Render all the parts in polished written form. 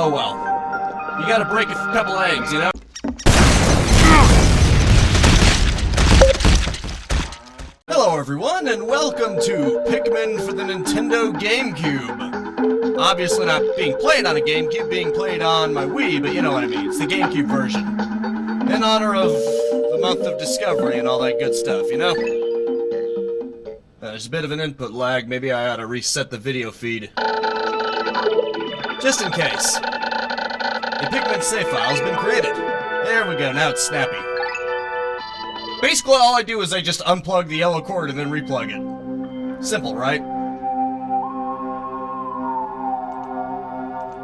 Oh well. You gotta break a couple eggs, you know? Hello everyone, and welcome to Pikmin for the Nintendo GameCube. Obviously not being played on a GameCube, being played on my Wii, but you know what I mean. It's the GameCube version. In honor of the month of Discovery and all that good stuff, you know? There's a bit of an input lag. Maybe I ought to reset the video feed. Just in case. A Pikmin save file has been created. There we go, now it's snappy. Basically all I do is I just unplug the yellow cord and then replug it. Simple, right?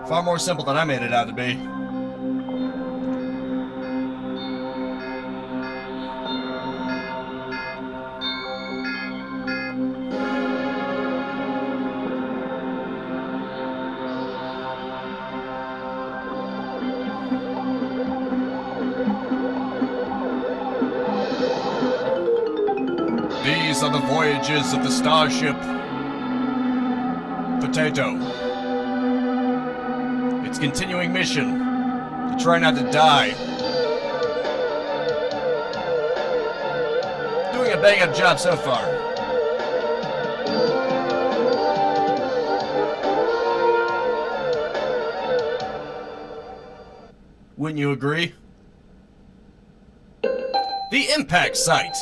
Far more simple than I made it out to be. These are the voyages of the starship Potato. Its continuing mission to try not to die. Doing a bang-up job so far. Wouldn't you agree? The impact site.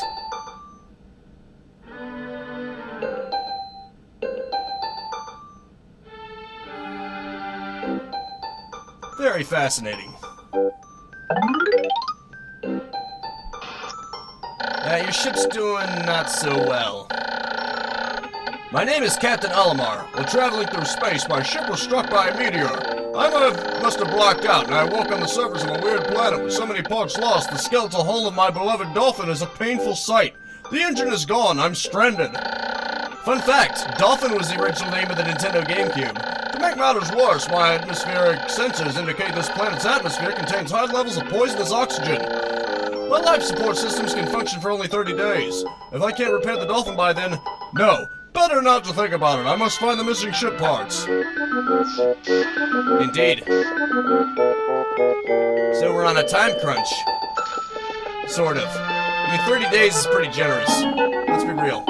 Very fascinating. Your ship's doing not so well. My name is Captain Alamar. While traveling through space, my ship was struck by a meteor. Must have blacked out, and I awoke on the surface of a weird planet with so many parts lost. The skeletal hull of my beloved Dolphin is a painful sight. The engine is gone. I'm stranded. Fun fact, Dolphin was the original name of the Nintendo GameCube. To make matters worse, my atmospheric sensors indicate this planet's atmosphere contains high levels of poisonous oxygen. My life support systems can function for only 30 days. If I can't repair the Dolphin by then, no. Better not to think about it. I must find the missing ship parts. Indeed. So we're on a time crunch. Sort of. I mean, 30 days is pretty generous. Let's be real.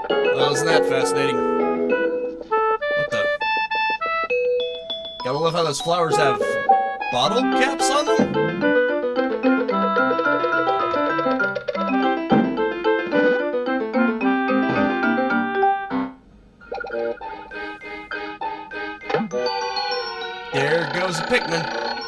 Well, isn't that fascinating? What the? Gotta love how those flowers have bottle caps on them? There goes a Pikmin.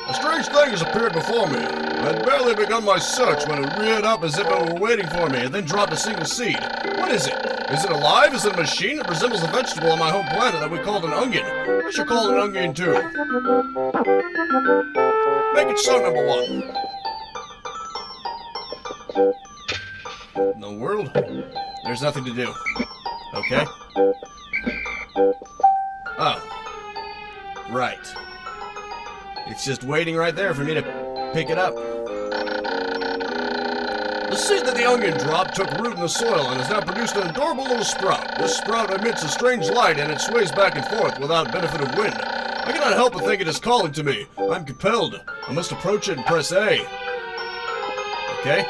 A strange thing has appeared before me. I had barely begun my search when it reared up as if it were waiting for me and then dropped a single seed. What is it? Is it alive? Is it a machine? It resembles a vegetable on my home planet that we called an onion. I should call it an onion too. Make it so, number one. In the world? There's nothing to do. Okay. Oh. Right. It's just waiting right there for me to pick it up. The seed that the onion dropped took root in the soil and has now produced an adorable little sprout. This sprout emits a strange light and it sways back and forth without benefit of wind. I cannot help but think it is calling to me. I'm compelled. I must approach it and press A. Okay.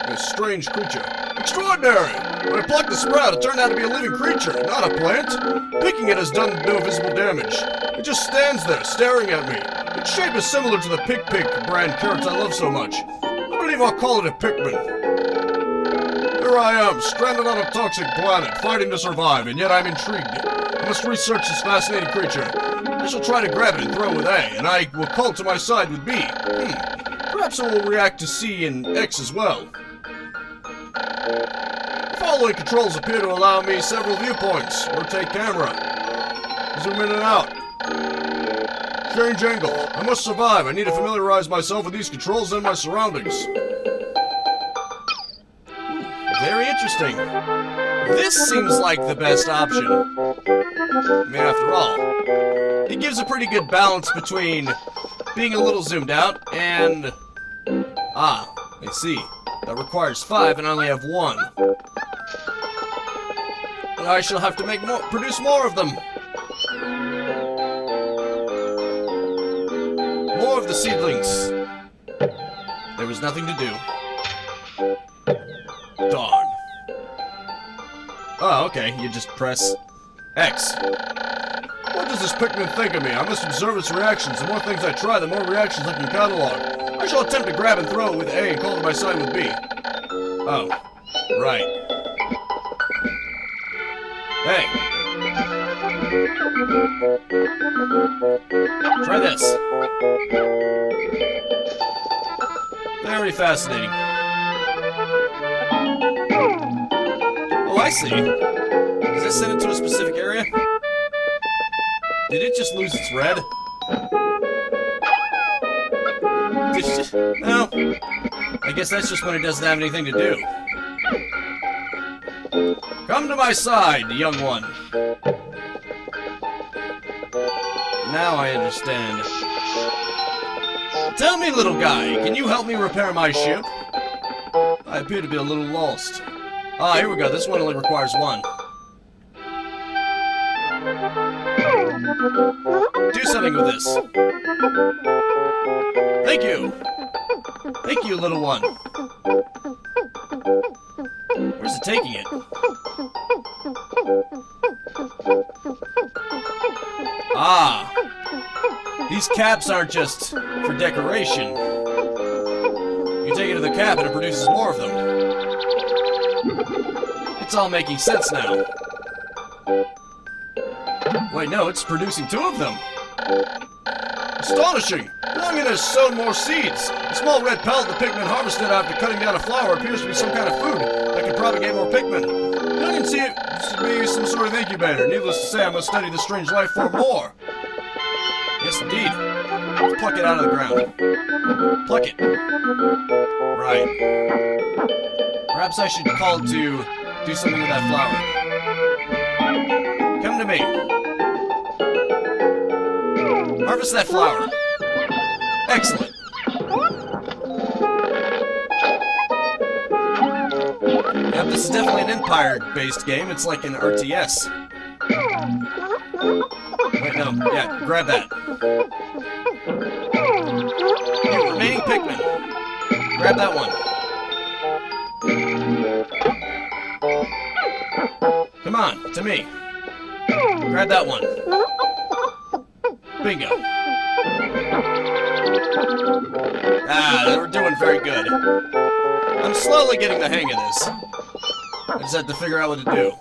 This strange creature. Extraordinary! When I plucked the sprout, it turned out to be a living creature, not a plant. Picking it has done no visible damage. It just stands there, staring at me. Its shape is similar to the Pick brand carrots I love so much. I believe I'll call it a Pikmin. Here I am, stranded on a toxic planet, fighting to survive, and yet I'm intrigued. I must research this fascinating creature. I shall try to grab it and throw with A, and I will call to my side with B. Perhaps it will react to C and X as well. The following controls appear to allow me several viewpoints. Rotate camera. Zoom in and out. Change angle. I must survive. I need to familiarize myself with these controls and my surroundings. Very interesting. This seems like the best option. I mean, after all, it gives a pretty good balance between being a little zoomed out and... Ah, I see. That requires 5 and I only have 1. And I shall have to produce more of them. More of the seedlings. There was nothing to do. Darn. Oh, okay. You just press X. What does this Pikmin think of me? I must observe its reactions. The more things I try, the more reactions I can catalog. I shall attempt to grab and throw it with A and call to my side with B. Oh. Right. Hey. Try this. Very fascinating. Oh, I see. Does this send it to a specific area? Did it just lose its red? No. I guess that's just when it doesn't have anything to do. Come to my side, young one. Now I understand. Tell me, little guy, can you help me repair my ship? I appear to be a little lost. Ah, here we go. This one only requires 1. Do something with this. Thank you. Thank you, little one. Where's it taking it? Ah. These caps aren't just for decoration. You take it to the cap and it produces more of them. It's all making sense now. Wait, no, it's producing 2 of them. Astonishing! Longin has sown more seeds. The small red pellet the Pikmin harvested after cutting down a flower appears to be some kind of food that can propagate more Pikmin. Longin seems to be some sort of incubator. Needless to say, I must study this strange life form more. Yes, indeed. Let's pluck it out of the ground. Pluck it. Right. Perhaps I should call to do something with that flower. Come to me. Harvest that flower. Excellent. Yep, this is definitely an Empire-based game. It's like an RTS. Wait, no. Yeah, grab that. You remaining Pikmin. Grab that one. Come on, to me. Grab that one. Bingo. Ah, we're doing very good. I'm slowly getting the hang of this. I just have to figure out what to do.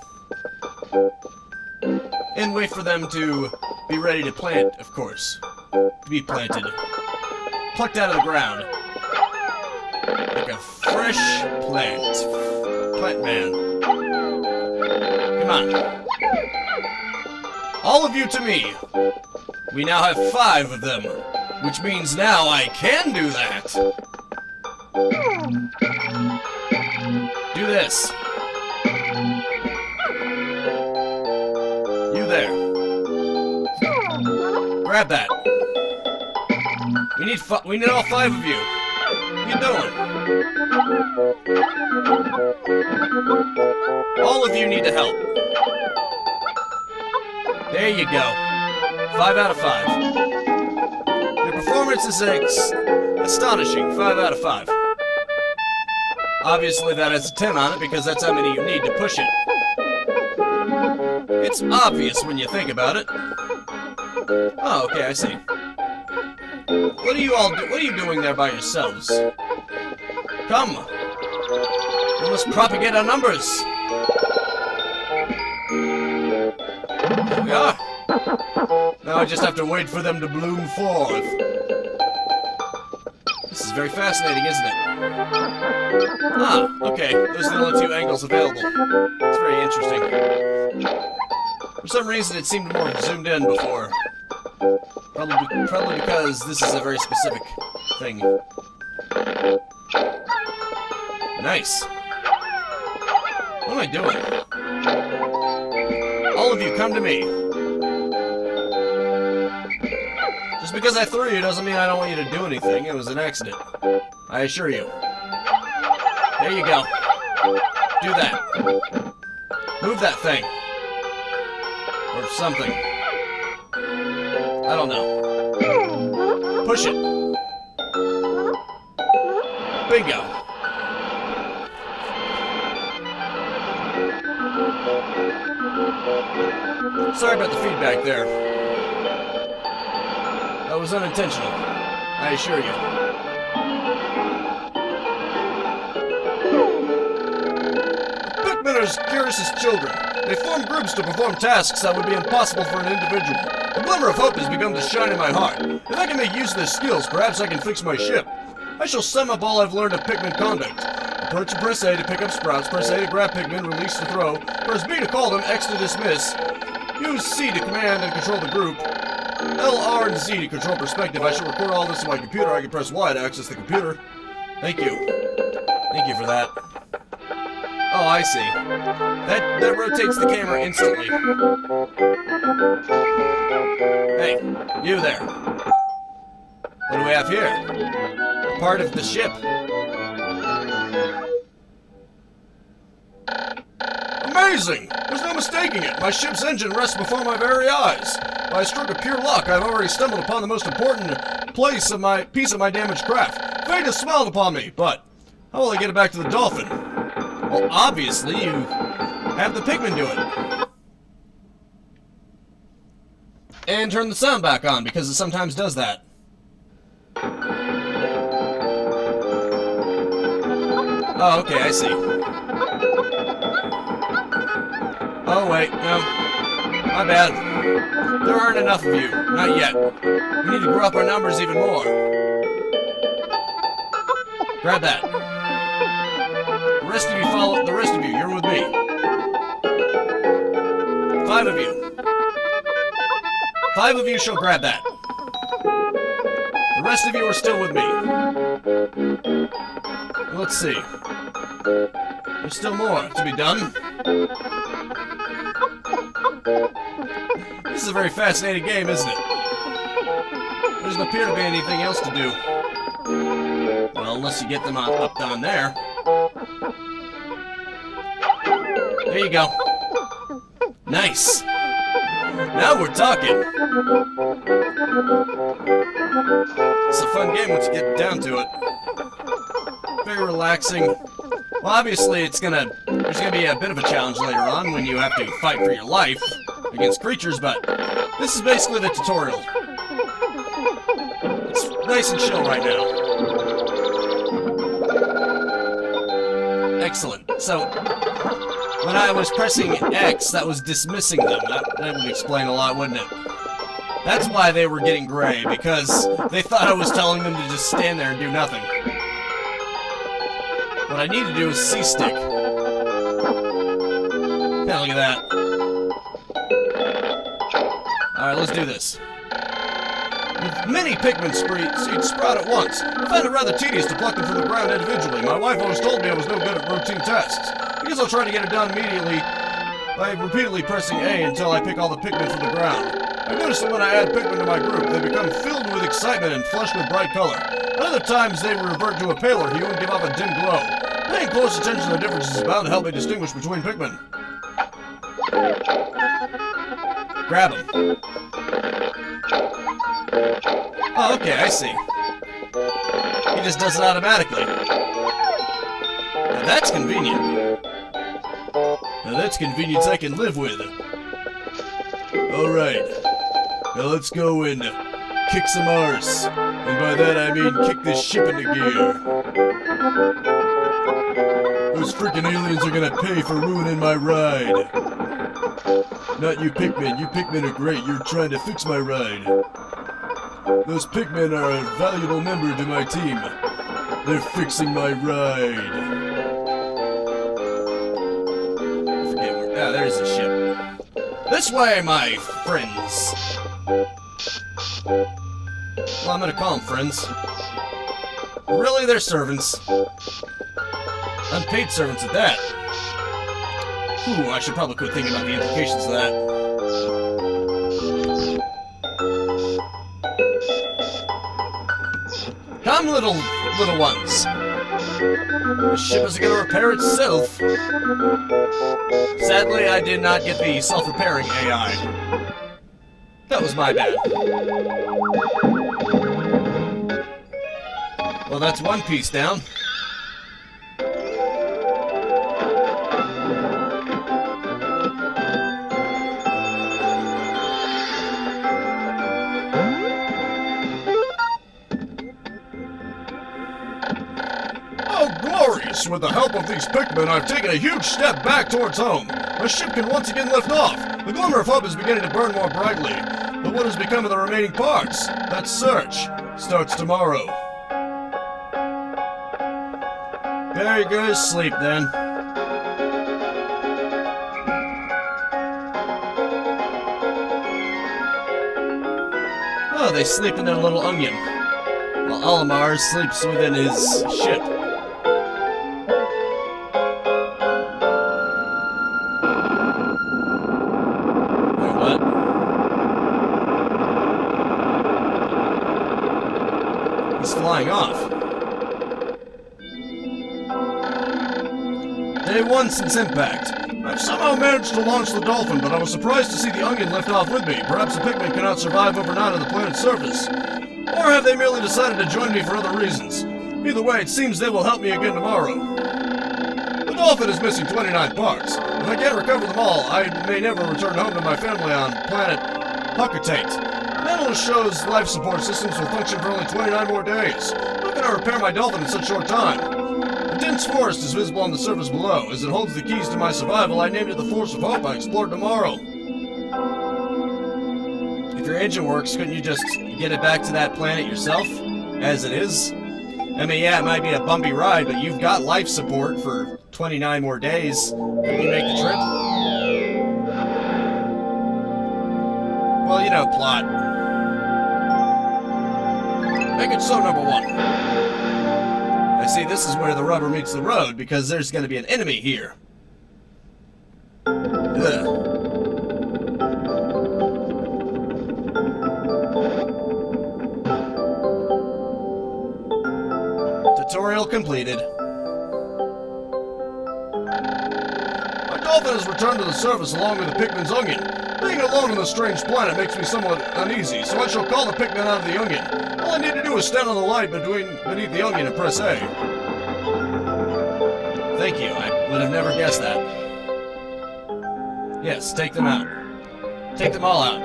And wait for them to be ready to plant, of course. To be planted. Plucked out of the ground. Like a fresh plant. Plant man. Come on. All of you to me. We now have 5 of them. Which means now I can do that. Do this. You there. Grab that. We need all 5 of you. What are you doing? All of you need to help. There you go. 5 out of 5. Your performance is astonishing. 5 out of 5. Obviously that has a 10 on it because that's how many you need to push it. It's obvious when you think about it. Oh, okay, I see. What are you all what are you doing there by yourselves? Come. We must propagate our numbers. There we are. Now I just have to wait for them to bloom forth. This is very fascinating, isn't it? Ah, okay. Those are the only 2 angles available. It's very interesting. For some reason, it seemed more zoomed in before. Probably because this is a very specific thing. Nice. What am I doing? All of you, come to me. Just because I threw you doesn't mean I don't want you to do anything. It was an accident. I assure you. There you go. Do that. Move that thing. Or something. I don't know. Push it. Bingo. Sorry about the feedback there. That was unintentional, I assure you. Pikmin are as curious as children. They form groups to perform tasks that would be impossible for an individual. A glimmer of hope has begun to shine in my heart. If I can make use of their skills, perhaps I can fix my ship. I shall sum up all I've learned of Pikmin conduct. Approach and press A to pick up sprouts, press A to grab Pikmin, release to throw, press B to call them, X to dismiss, use C to command and control the group, L, R, and Z to control perspective. I shall record all this on my computer. I can press Y to access the computer. Thank you. Thank you for that. Oh, I see. That rotates the camera instantly. Hey, you there. What do we have here? A part of the ship. Amazing! There's no mistaking it. My ship's engine rests before my very eyes. By a stroke of pure luck, I've already stumbled upon the most important piece of my damaged craft. Fate has smiled upon me, but how will I get it back to the Dolphin? Well, obviously, you have the Pikmin do it. And turn the sound back on, because it sometimes does that. Oh, okay, I see. Oh, wait, no. My bad. There aren't enough of you. Not yet. We need to grow up our numbers even more. Grab that. The rest of you follow. The rest of you, you're with me. 5 of you. 5 of you shall grab that. The rest of you are still with me. Let's see. There's still more to be done. This is a very fascinating game, isn't it? There doesn't appear to be anything else to do. Well, unless you get them up down there. There you go. Nice. Now we're talking. It's a fun game once you get down to it. Very relaxing. Well, obviously, there's gonna be a bit of a challenge later on when you have to fight for your life against creatures, but this is basically the tutorial. It's nice and chill right now. Excellent. So, when I was pressing X, that was dismissing them. That would explain a lot, wouldn't it? That's why they were getting gray, because they thought I was telling them to just stand there and do nothing. What I need to do is C-stick. Yeah, look at that. Alright, let's do this. With many Pikmin seeds sprout at once, I find it rather tedious to pluck them from the ground individually. My wife always told me I was no good at routine tasks. I guess I'll try to get it done immediately by repeatedly pressing A until I pick all the Pikmin from the ground. I've noticed that when I add Pikmin to my group, they become filled with excitement and flushed with bright color. At other times, they revert to a paler hue and give off a dim glow. Paying close attention to the differences is bound to help me distinguish between Pikmin. Grab them. Oh, okay, I see. He just does it automatically. Now that's convenient. Now that's convenience I can live with. Alright. Now let's go and kick some arse. And by that I mean kick this ship into gear. Those freaking aliens are gonna pay for ruining my ride. Not you Pikmin. You Pikmin are great. You're trying to fix my ride. Those Pikmin are a valuable member to my team. They're fixing my ride. I forget where... Ah, there's the ship. This way, my friends. Well, I'm gonna call them friends. Really, they're servants. Unpaid servants at that. Ooh, I should probably quit thinking about the implications of that. Come, little ones. The ship isn't gonna repair itself. Sadly, I did not get the self-repairing AI. That was my bad. Well, that's one piece down. With the help of these Pikmin, I've taken a huge step back towards home. My ship can once again lift off. The glimmer of hope is beginning to burn more brightly. But what has become of the remaining parts? That search starts tomorrow. Better go to sleep then. Oh, they sleep in their little onion, while Olimar sleeps within his ship. Flying off. Day 1 since impact. I've somehow managed to launch the Dolphin, but I was surprised to see the Onion lift off with me. Perhaps the Pikmin cannot survive overnight on the planet's surface. Or have they merely decided to join me for other reasons? Either way, it seems they will help me again tomorrow. The Dolphin is missing 29 parts. If I can't recover them all, I may never return home to my family on planet Huckatate. Analyst shows life support systems will function for only 29 more days. How can I repair my Dolphin in such short time? A dense forest is visible on the surface below. As it holds the keys to my survival, I named it the Force of Hope. I explore tomorrow. If your engine works, couldn't you just get it back to that planet yourself? As it is? I mean, yeah, it might be a bumpy ride, but you've got life support for 29 more days. Couldn't you make the trip? Well, you know, plot. Make it so, number 1. I see this is where the rubber meets the road, because there's going to be an enemy here. Ugh. Tutorial completed. My Dolphin has returned to the surface along with the Pikmin's Onion. Being alone on this strange planet makes me somewhat uneasy, so I shall call the Pikmin out of the Onion. All I need to do is stand on the light beneath the Onion and press A. Thank you, I would have never guessed that. Yes, take them out. Take them all out.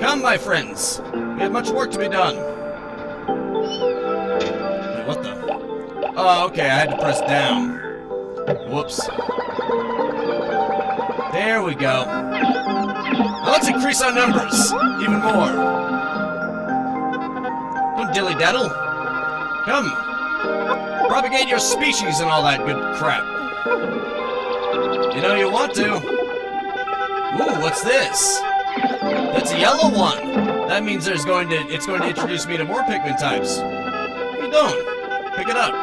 Come, my friends. We have much work to be done. Wait, what the? Oh, okay, I had to press down. Whoops. There we go. Now let's increase our numbers even more. Don't dilly-daddle. Come. Propagate your species and all that good crap. You know you want to. Ooh, what's this? That's a yellow one. That means it's going to introduce me to more Pikmin types. What are you doing? Pick it up.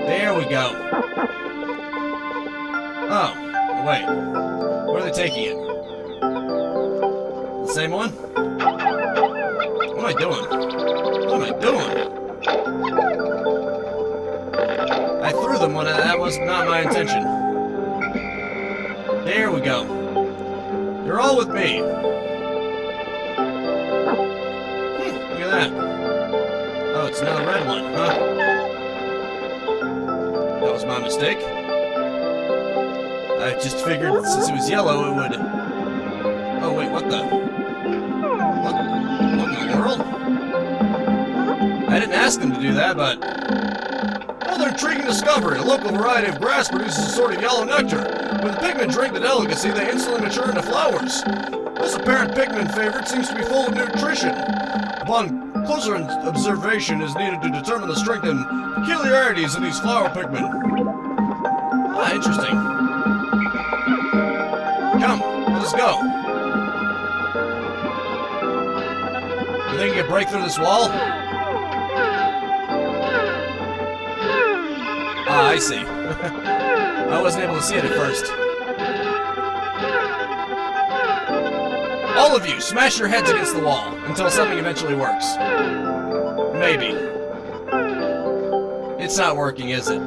There we go. Oh, wait. Where are they taking it? The same one? What am I doing? What am I doing? I threw them when that was not my intention. There we go. You're all with me. Look at that. Oh, it's another red one, huh? That was my mistake. I just figured since it was yellow, it would... Oh, wait, what the... What in the world? I didn't ask them to do that, but... Another intriguing discovery. A local variety of grass produces a sort of yellow nectar. When the Pikmin drink the delicacy, they instantly mature into flowers. This apparent Pikmin favorite seems to be full of nutrition. Upon closer observation is needed to determine the strength and peculiarities of these flower Pikmin. Ah, interesting. Come, let us go. You think you can break through this wall? Ah, I see. I wasn't able to see it at first. All of you, smash your heads against the wall until something eventually works. Maybe. It's not working, is it?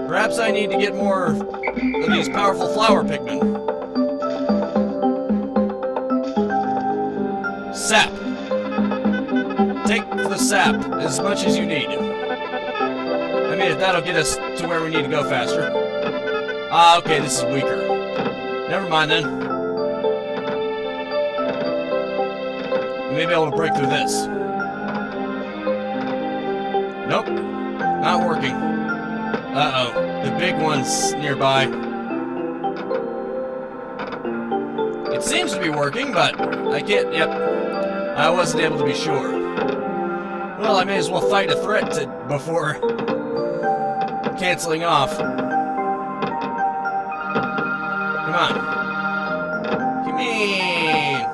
Perhaps I need to get more of these powerful flower Pikmin. Sap. Take the sap as much as you need. I mean, if that'll get us to where we need to go faster. Ah, okay, this is weaker. Never mind then. We may be able to break through this. Nope. Not working. Uh-oh. The big one's nearby. It seems to be working, but I can't... Yep. I wasn't able to be sure. Well, I may as well fight a threat before canceling off. Come on. Come in.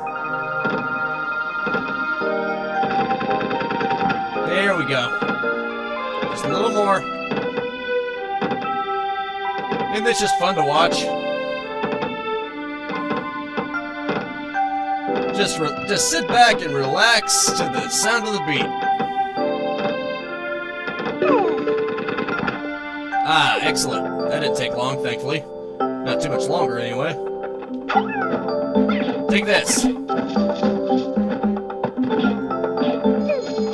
There we go. Just a little more. Isn't this just fun to watch? Just sit back and relax to the sound of the beat. Ah, excellent. That didn't take long, thankfully. Not too much longer, anyway. Take this.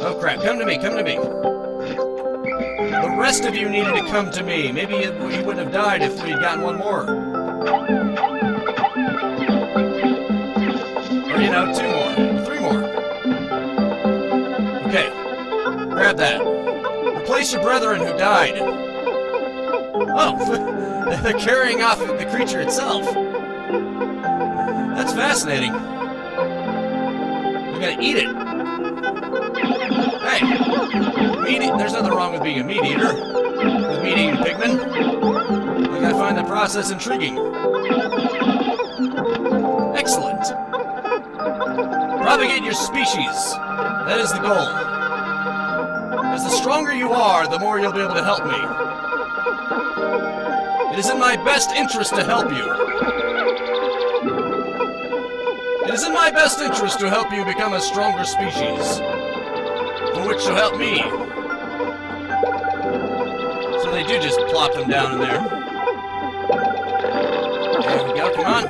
Oh, crap. Come to me, come to me. The rest of you needed to come to me. Maybe he wouldn't have died if we had gotten one more. Or, you know, 2 more. 3 more. Okay. Grab that. Replace your brethren who died. Oh, they're carrying off the creature itself. That's fascinating. We're gonna eat it. Hey, there's nothing wrong with being a meat eater. With meat-eating Pikmin. Like, I find the process intriguing. Excellent. Propagate your species. That is the goal. As the stronger you are, the more you'll be able to help me. It is in my best interest to help you. It is in my best interest to help you become a stronger species. For which you'll help me. So they do just plop them down in there. There we go, come on.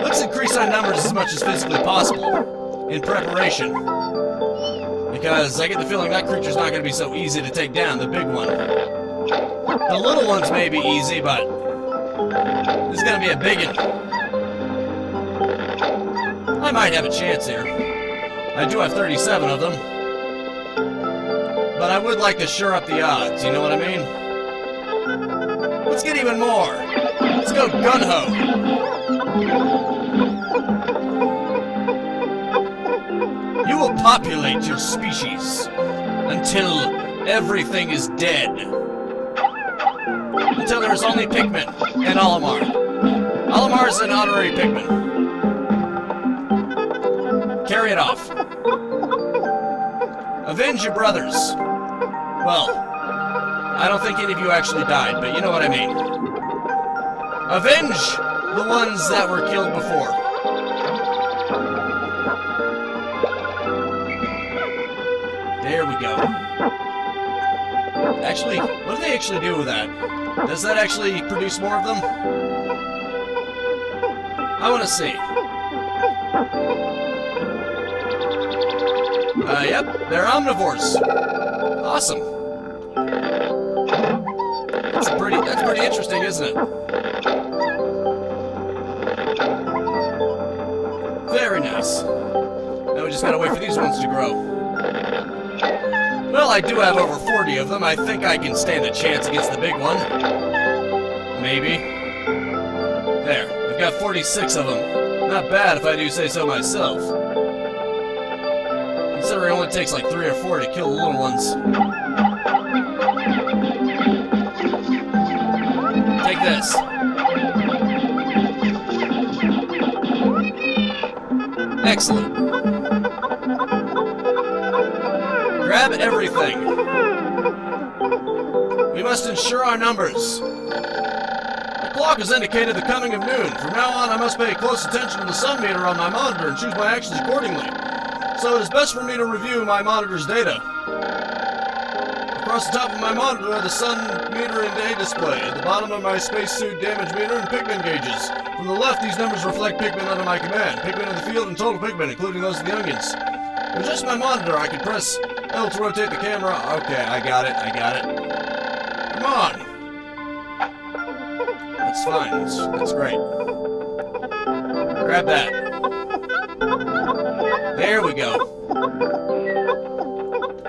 Let's increase our numbers as much as physically possible. In preparation. Because I get the feeling that creature's not going to be so easy to take down, the big one. The little ones may be easy, but this is going to be a biggin. I might have a chance here. I do have 37 of them. But I would like to shore up the odds, you know what I mean? Let's get even more. Let's go gun-ho. You will populate your species until everything is dead. Until there is only Pikmin and Olimar. Olimar is an honorary Pikmin. Carry it off. Avenge your brothers. Well, I don't think any of you actually died, but you know what I mean. Avenge the ones that were killed before. There we go. Actually, what do they actually do with that? Does that actually produce more of them? I want to see. Yep, they're omnivores. Awesome. That's pretty interesting, isn't it? Very nice. Now we just gotta wait for these ones to grow. Well, I do have over 40 of them. I think I can stand a chance against the big one. Maybe. There, we've got 46 of them. Not bad if I do say so myself. Considering it only takes like 3 or 4 to kill the little ones. Take this. Excellent. Grab everything. We must ensure our numbers. Of clock has indicated the coming of noon. From now on, I must pay close attention to the sun meter on my monitor and choose my actions accordingly. So it is best for me to review my monitor's data. Across the top of my monitor are the sun meter and day display. At the bottom are my spacesuit damage meter and Pikmin gauges. From the left, these numbers reflect Pikmin under my command. Pikmin in the field and total Pikmin, including those of the onions. To adjust my monitor, I can press L to rotate the camera. Okay, I got it. Come on. That's fine. That's great. Grab that. There we go.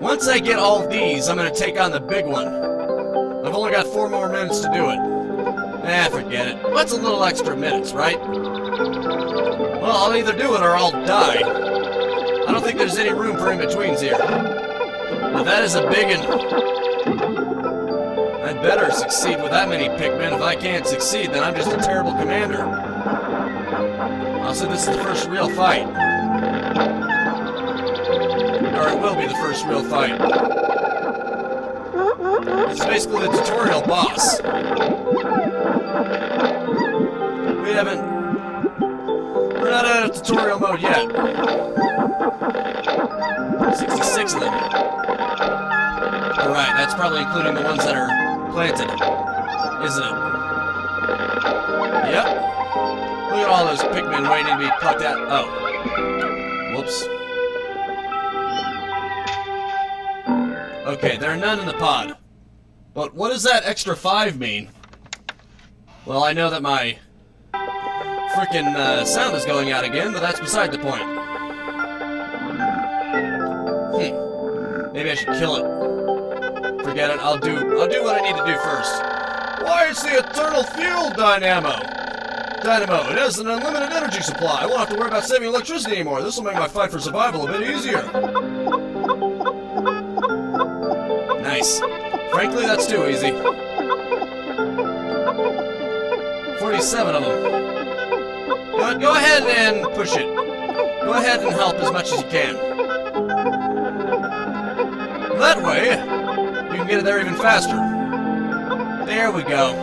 Once I get all of these, I'm going to take on the big one. I've only got 4 more minutes to do it. Forget it. What's a little extra minutes, right? Well, I'll either do it or I'll die. I don't think there's any room for in-betweens here. But that is a biggin'. I'd better succeed with that many Pikmin. If I can't succeed, then I'm just a terrible commander. Also, this is the first real fight. Or it will be the first real fight. It's basically the tutorial boss. We're not out of tutorial mode yet. 66 of them. Alright, that's probably including the ones that are planted, isn't it? Yep. Look at all those Pikmin waiting to be plucked out. Oh. Whoops. Okay, there are none in the pod. But what does that extra 5 mean? Well, I know that my frickin' sound is going out again, but that's beside the point. Maybe I should kill it. Forget it, I'll do what I need to do first. Why, it's the Eternal Fuel Dynamo! It has an unlimited energy supply. I won't have to worry about saving electricity anymore. This will make my fight for survival a bit easier. Nice. Frankly, that's too easy. 47 of them. Go ahead and push it. Go ahead and help as much as you can. That way, you can get it there even faster. There we go.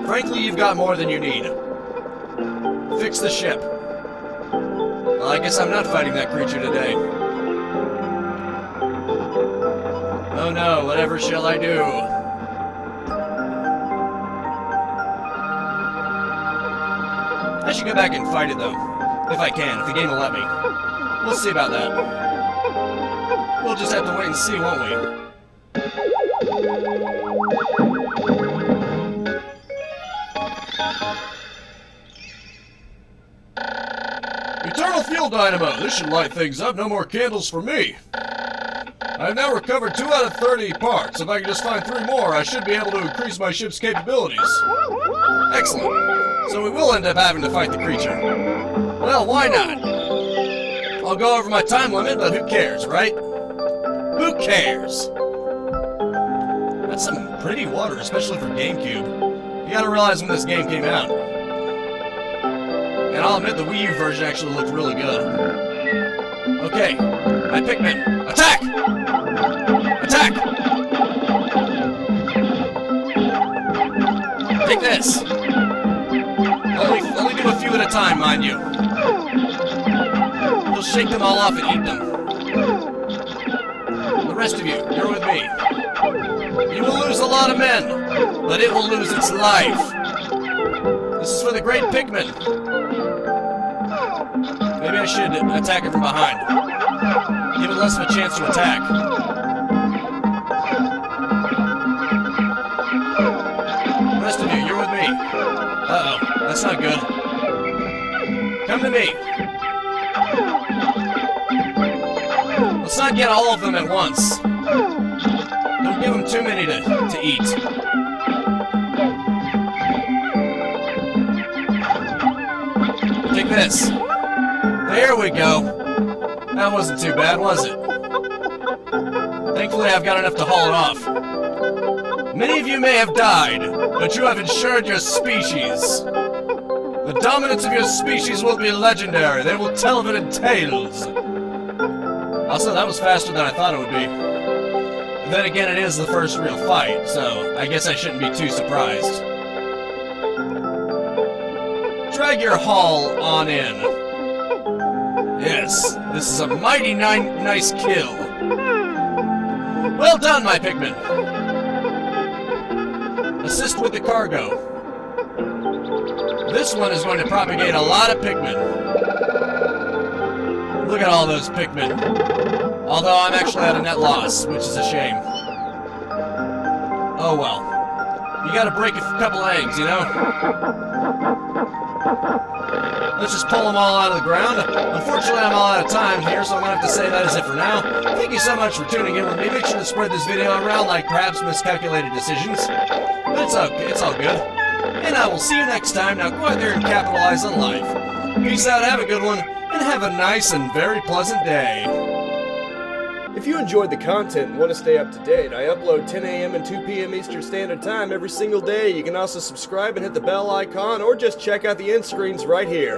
Frankly, you've got more than you need. Fix the ship. Well, I guess I'm not fighting that creature today. Oh no, whatever shall I do? I should go back and fight it though. If I can, if the game will let me. We'll see about that. We'll just have to wait and see, won't we? Eternal Fuel Dynamo! This should light things up. No more candles for me. I've now recovered 2 out of 30 parts. If I can just find 3 more, I should be able to increase my ship's capabilities. Excellent. So we will end up having to fight the creature. Well, why not? I'll go over my time limit, but who cares, right? Who cares? That's some pretty water, especially for GameCube. You gotta realize when this game came out. And I'll admit the Wii U version actually looked really good. Okay, my Pikmin, attack! Attack! Take this. Only do a few at a time, mind you. You'll shake them all off and eat them. The rest of you, you're with me. You will lose a lot of men, but it will lose its life. This is for the great Pikmin. Maybe I should attack it from behind. Give it less of a chance to attack. The rest of you, you're with me. Uh-oh, that's not good. Come to me. Let's not get all of them at once. Don't give them too many to eat. Take this. There we go. That wasn't too bad, was it? Thankfully, I've got enough to haul it off. Many of you may have died, but you have ensured your species. The dominance of your species will be legendary. They will tell of it in tales. Also, that was faster than I thought it would be. But then again, it is the first real fight, so I guess I shouldn't be too surprised. drag your haul on in. Yes, this is a mighty nice kill. Well done, my Pikmin. Assist with the cargo. This one is going to propagate a lot of Pikmin. Look at all those Pikmin. Although I'm actually at a net loss, which is a shame. Oh well. You gotta break a couple eggs, you know? Let's just pull them all out of the ground. Unfortunately, I'm all out of time here, so I'm gonna have to say that is it for now. Thank you so much for tuning in with me. Make sure to spread this video around like perhaps miscalculated decisions. But it's all good. And I will see you next time. Now go out there and capitalize on life. Peace out, have a good one, and have a nice and very pleasant day. If you enjoyed the content and want to stay up to date, I upload 10 a.m. and 2 p.m. Eastern Standard Time every single day. You can also subscribe and hit the bell icon, or just check out the end screens right here.